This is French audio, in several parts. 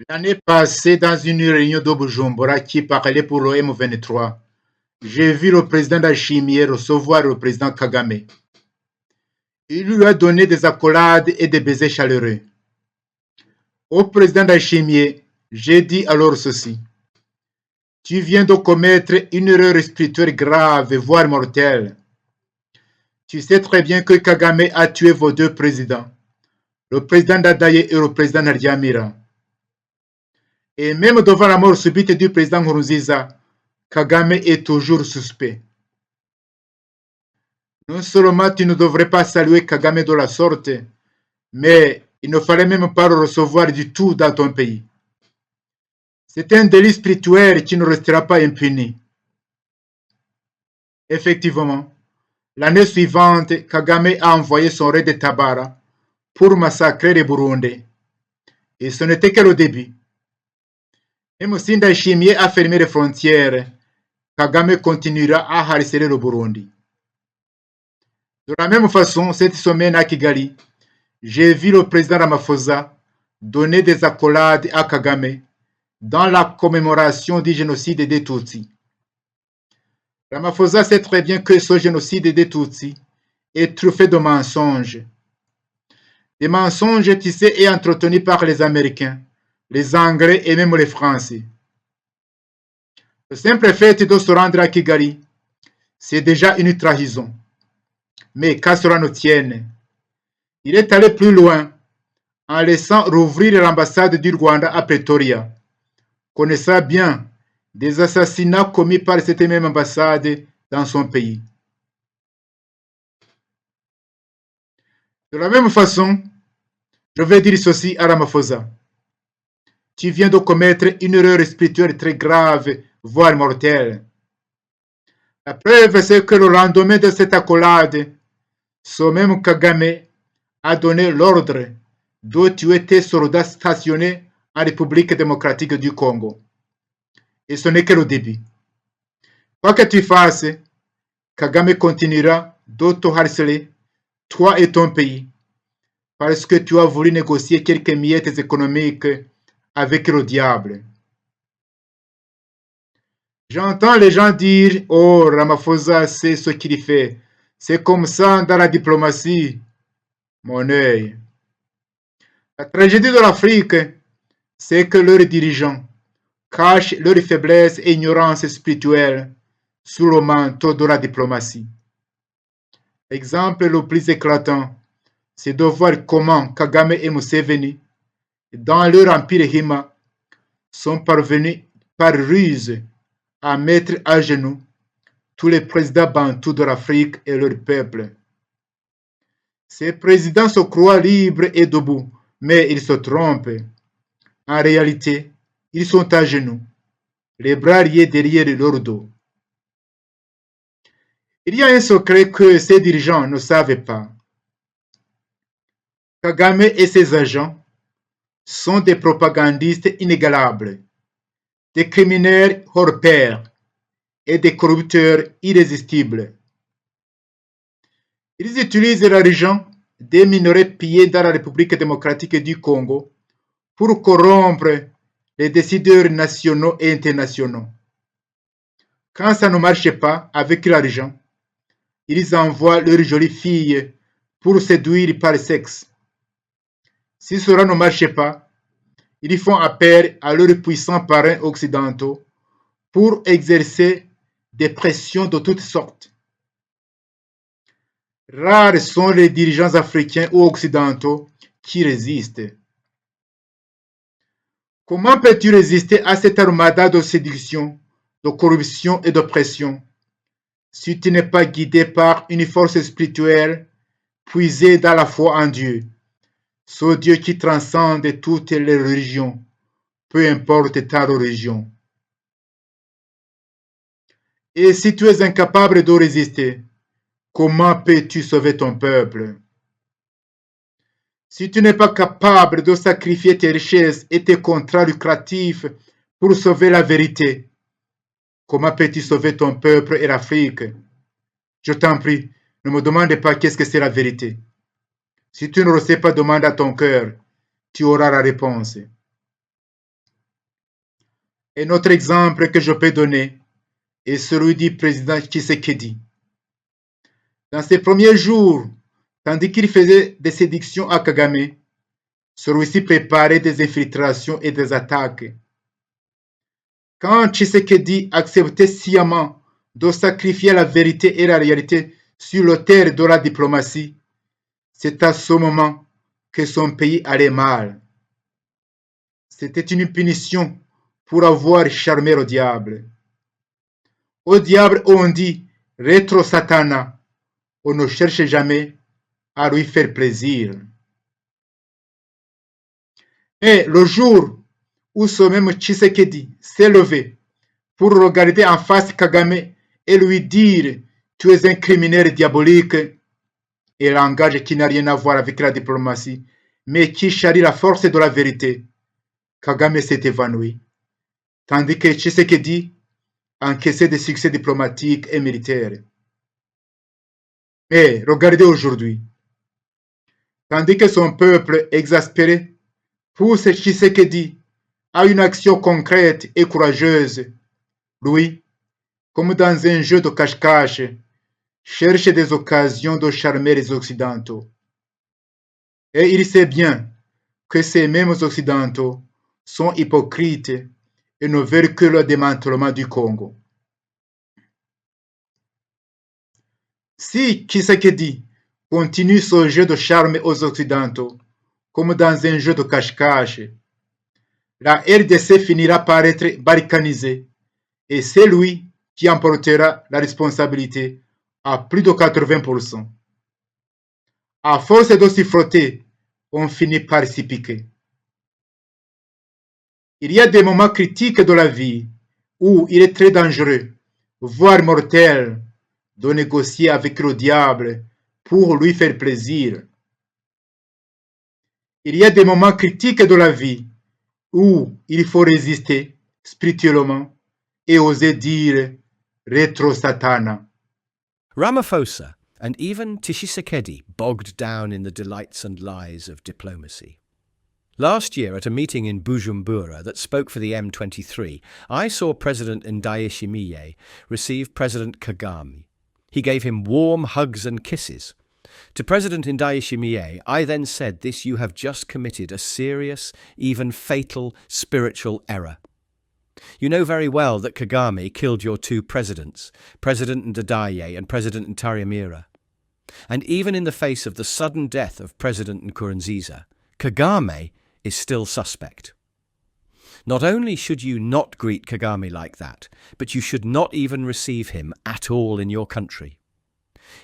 L'année passée, dans une réunion de Bujumbura qui parlait pour le M23, j'ai vu le président Ndayishimiye recevoir le président Kagame. Il lui a donné des accolades et des baisers chaleureux. Au président Ndayishimiye, j'ai dit alors ceci. Tu viens de commettre une erreur spirituelle grave, voire mortelle. Tu sais très bien que Kagame a tué vos deux présidents, le président Ndadaye et le président Ntaryamira. Et même devant la mort subite du président Nkurunziza, Kagame est toujours suspect. Non seulement tu ne devrais pas saluer Kagame de la sorte, mais il ne fallait même pas le recevoir du tout dans ton pays. C'est un délit spirituel qui ne restera pas impuni. Effectivement, l'année suivante, Kagame a envoyé son Red Tabara pour massacrer les Burundais. Et ce n'était que le début. Même si Ndayishimiye a fermé les frontières, Kagame continuera à harceler le Burundi. De la même façon, cette semaine à Kigali, j'ai vu le président RAMAPHOSA donner des accolades à Kagame dans la commémoration du génocide des Tutsis. RAMAPHOSA sait très bien que ce génocide des Tutsis est truffé de mensonges. Des mensonges tissés et entretenus par les Américains, les Anglais et même les Français. Le simple fait de se rendre à Kigali, c'est déjà une trahison. Mais qu'à cela ne tienne, il est allé plus loin en laissant rouvrir l'ambassade du Rwanda à Pretoria, connaissant bien des assassinats commis par cette même ambassade dans son pays. De la même façon, je vais dire ceci à RAMAPHOSA. Tu viens de commettre une erreur spirituelle très grave, voire mortelle. La preuve, c'est que le lendemain de cette accolade, ce même Kagame a donné l'ordre de tuer tes soldats stationnés en République démocratique du Congo. Et ce n'est que le début. Quoi que tu fasses, Kagame continuera de te harceler, toi et ton pays, parce que tu as voulu négocier quelques miettes économiques avec le diable. J'entends les gens dire « Oh, RAMAPHOSA, c'est ce qu'il fait. C'est comme ça dans la diplomatie. » Mon œil. La tragédie de l'Afrique, c'est que leurs dirigeants cachent leurs faiblesses et ignorance spirituelle sous le manteau de la diplomatie. L'exemple le plus éclatant, c'est de voir comment Kagame et Museveni, dans leur empire Hima, sont parvenus par ruse à mettre à genoux tous les présidents bantous de l'Afrique et leur peuple. Ces présidents se croient libres et debout, mais ils se trompent. En réalité, ils sont à genoux, les bras liés derrière leur dos. Il y a un secret que ces dirigeants ne savent pas. Kagame et ses agents sont des propagandistes inégalables, des criminels hors pair et des corrupteurs irrésistibles. Ils utilisent l'argent des minerais pillés dans la République démocratique du Congo pour corrompre les décideurs nationaux et internationaux. Quand ça ne marche pas avec l'argent, ils envoient leurs jolies filles pour séduire par sexe. Si cela ne marche pas, ils font appel à leurs puissants parrains occidentaux pour exercer des pressions de toutes sortes. Rares sont les dirigeants africains ou occidentaux qui résistent. Comment peux-tu résister à cette armada de séduction, de corruption et d'oppression si tu n'es pas guidé par une force spirituelle puisée dans la foi en Dieu, ce Dieu qui transcende toutes les religions, peu importe ta religion? Et si tu es incapable de résister, comment peux-tu sauver ton peuple? Si tu n'es pas capable de sacrifier tes richesses et tes contrats lucratifs pour sauver la vérité, comment peux-tu sauver ton peuple et l'Afrique? Je t'en prie, ne me demande pas qu'est-ce que c'est la vérité. Si tu ne le sais pas, demande à ton cœur, tu auras la réponse. Un autre exemple que je peux donner est celui du président Tshisekedi. Dans ses premiers jours, tandis qu'il faisait des séductions à Kagame, celui-ci préparait des infiltrations et des attaques. Quand Tshisekedi acceptait sciemment de sacrifier la vérité et la réalité sur l'autel de la diplomatie, c'est à ce moment que son pays allait mal. C'était une punition pour avoir charmé le diable. Au diable, on dit rétro satana. On ne cherche jamais à lui faire plaisir. Et le jour où ce même Tshisekedi s'est levé pour regarder en face Kagame et lui dire tu es un criminel diabolique, et langage qui n'a rien à voir avec la diplomatie, mais qui charrie la force de la vérité, Kagame s'est évanoui, tandis que Tshisekedi encaissait des succès diplomatiques et militaires. Mais regardez aujourd'hui, tandis que son peuple exaspéré pousse Tshisekedi à une action concrète et courageuse, lui, comme dans un jeu de cache-cache, cherche des occasions de charmer les Occidentaux. Et il sait bien que ces mêmes Occidentaux sont hypocrites et ne veulent que le démantèlement du Congo. Si Tshisekedi continue ce jeu de charme aux Occidentaux, comme dans un jeu de cache-cache, la RDC finira par être balkanisée et c'est lui qui emportera la responsabilité à plus de 80%. À force de s'y frotter, on finit par s'y piquer. Il y a des moments critiques de la vie où il est très dangereux, voire mortel, de négocier avec le diable pour lui faire plaisir. Il y a des moments critiques de la vie où il faut résister spirituellement et oser dire rétro satana. Ramaphosa and even Tshisekedi bogged down in the delights and lies of diplomacy. Last year, at a meeting in Bujumbura that spoke for the M23, I saw President Ndayishimiye receive President Kagame. He gave him warm hugs and kisses. To President Ndayishimiye, I then said, "This you have just committed a serious, even fatal spiritual error. You know very well that Kagame killed your two presidents, President Ndadaye and President Ntaryamira. And even in the face of the sudden death of President Nkurunziza, Kagame is still suspect. Not only should you not greet Kagame like that, but you should not even receive him at all in your country.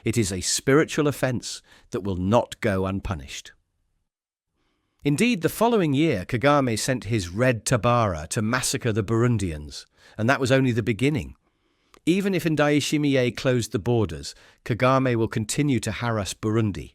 It is a spiritual offence that will not go unpunished." Indeed, the following year, Kagame sent his Red Tabara to massacre the Burundians, and that was only the beginning. Even if Ndayishimiye closed the borders, Kagame will continue to harass Burundi.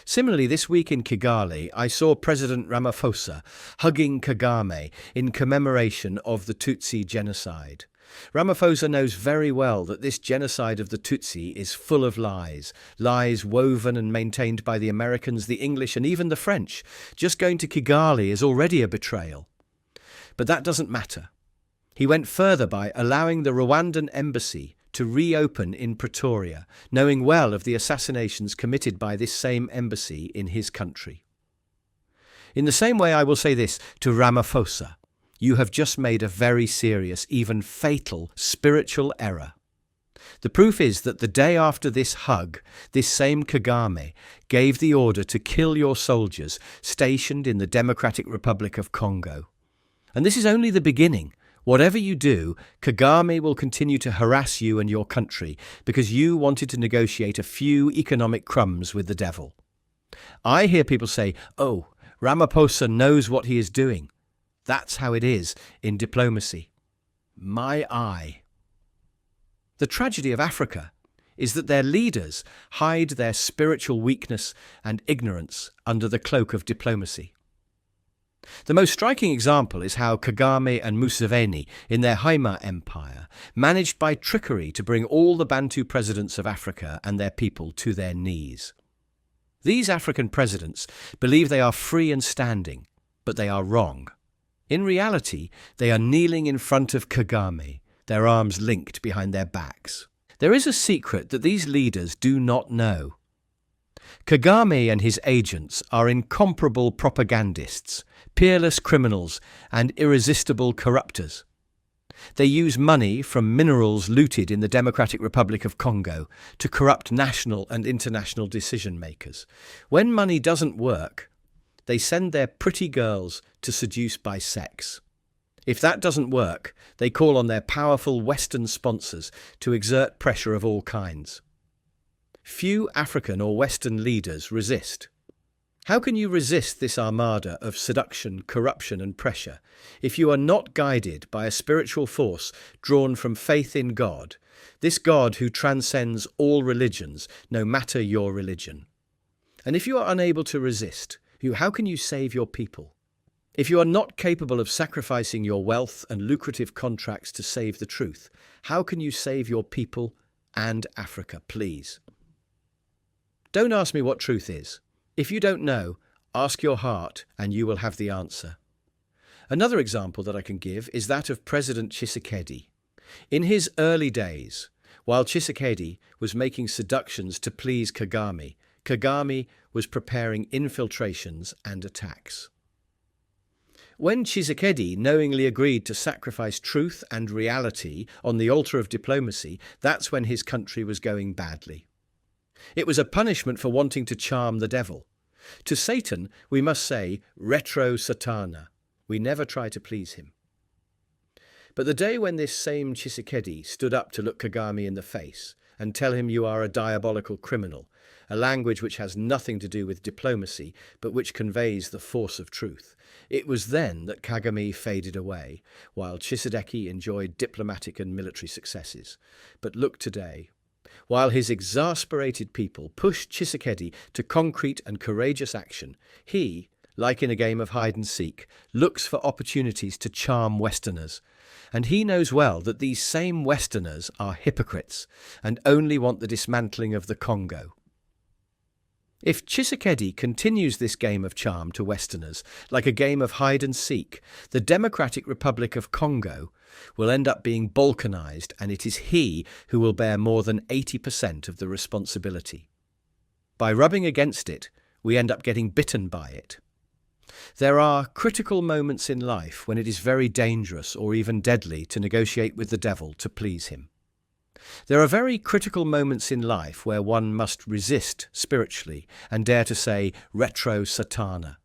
Similarly, this week in Kigali, I saw President Ramaphosa hugging Kagame in commemoration of the Tutsi genocide. Ramaphosa knows very well that this genocide of the Tutsi is full of lies, lies woven and maintained by the Americans, the English and even the French. Just going to Kigali is already a betrayal. But that doesn't matter. He went further by allowing the Rwandan embassy to reopen in Pretoria, knowing well of the assassinations committed by this same embassy in his country. In the same way, I will say this to Ramaphosa: you have just made a very serious, even fatal, spiritual error. The proof is that the day after this hug, this same Kagame gave the order to kill your soldiers stationed in the Democratic Republic of Congo. And this is only the beginning. Whatever you do, Kagame will continue to harass you and your country because you wanted to negotiate a few economic crumbs with the devil. I hear people say, "Oh, Ramaphosa knows what he is doing." That's how it is in diplomacy. My eye. The tragedy of Africa is that their leaders hide their spiritual weakness and ignorance under the cloak of diplomacy. The most striking example is how Kagame and Museveni in their Haima Empire managed by trickery to bring all the Bantu presidents of Africa and their people to their knees. These African presidents believe they are free and standing, but they are wrong. In reality, they are kneeling in front of Kagame, their arms linked behind their backs. There is a secret that these leaders do not know. Kagame and his agents are incomparable propagandists, peerless criminals, and irresistible corruptors. They use money from minerals looted in the Democratic Republic of Congo to corrupt national and international decision-makers. When money doesn't work, they send their pretty girls to seduce by sex. If that doesn't work, they call on their powerful Western sponsors to exert pressure of all kinds. Few African or Western leaders resist. How can you resist this armada of seduction, corruption, and pressure if you are not guided by a spiritual force drawn from faith in God, this God who transcends all religions, no matter your religion? And if you are unable to resist, how can you save your people? If you are not capable of sacrificing your wealth and lucrative contracts to save the truth, how can you save your people and Africa, please? Don't ask me what truth is. If you don't know, ask your heart and you will have the answer. Another example that I can give is that of President Tshisekedi. In his early days, while Tshisekedi was making seductions to please Kagame, Kagame was preparing infiltrations and attacks. When Tshisekedi knowingly agreed to sacrifice truth and reality on the altar of diplomacy, that's when his country was going badly. It was a punishment for wanting to charm the devil. To Satan, we must say, retro satana. We never try to please him. But the day when this same Tshisekedi stood up to look Kagame in the face and tell him you are a diabolical criminal, a language which has nothing to do with diplomacy, but which conveys the force of truth, it was then that Kagame faded away, while Tshisekedi enjoyed diplomatic and military successes. But look today. While his exasperated people push Tshisekedi to concrete and courageous action, he, like in a game of hide-and-seek, looks for opportunities to charm Westerners. And he knows well that these same Westerners are hypocrites and only want the dismantling of the Congo. If Tshisekedi continues this game of charm to Westerners, like a game of hide-and-seek, the Democratic Republic of Congo will end up being balkanized, and it is he who will bear more than 80% of the responsibility. By rubbing against it, we end up getting bitten by it. There are critical moments in life when it is very dangerous or even deadly to negotiate with the devil to please him. There are very critical moments in life where one must resist spiritually and dare to say retro satana.